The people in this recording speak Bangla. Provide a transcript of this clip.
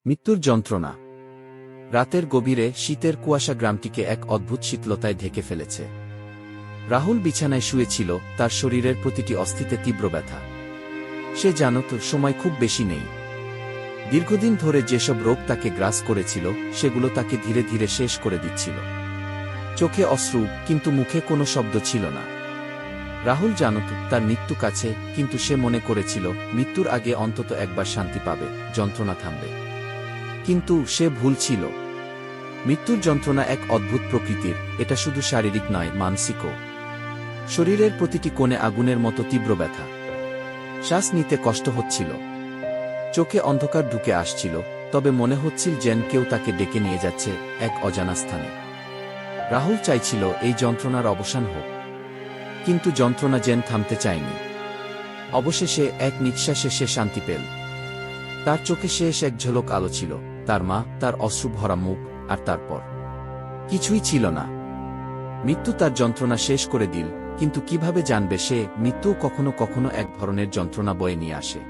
মৃত্যুর যন্ত্রণা। রাতের গভীরে শীতের কুয়াশা গ্রামটিকে এক অদ্ভুত শীতলতায় ঢেকে ফেলেছে। রাহুল বিছানায় শুয়েছিল, তার শরীরের প্রতিটি অস্থিতে তীব্র ব্যথা। সে জানত সময় খুব বেশি নেই। দীর্ঘদিন ধরে যেসব রোগ তাকে গ্রাস করেছিল সেগুলো তাকে ধীরে ধীরে শেষ করে দিচ্ছিল। চোখে অশ্রু, কিন্তু মুখে কোনো শব্দ ছিল না। রাহুল জানত তার মৃত্যু কাছে, কিন্তু সে মনে করেছিল মৃত্যুর আগে অন্তত একবার শান্তি পাবে, যন্ত্রণা থামবে। কিন্তু সে ভুল ছিল। মৃত্যুর যন্ত্রণা এক অদ্ভুত প্রকৃতির, এটা শুধু শারীরিক নয়, মানসিকও। শরীরের প্রতিটি কোণে আগুনের মতো তীব্র ব্যথা। শ্বাস নিতে কষ্ট হচ্ছিল, চোখে অন্ধকার ঢুকে আসছিল, তবে মনে হচ্ছিল যেন কেউ তাকে ডেকে নিয়ে যাচ্ছে এক অজানা স্থানে। রাহুল চাইছিল এই যন্ত্রণার অবসান হোক, কিন্তু যন্ত্রণা যেন থামতে চায়নি। অবশেষে এক নিঃশ্বাসে সে শান্তি পেল। তার চোখে শেষ এক ঝলক আলো ছিল, তার মা, তার অশ্রু ভরা মুখ, আর তারপর কিছুই ছিল না। মৃত্যু তার যন্ত্রণা শেষ করে দিল, কিন্তু কিভাবে জানবে সে মৃত্যুও কখনো কখনো এক ধরনের যন্ত্রণা বয়ে নিয়ে আসে।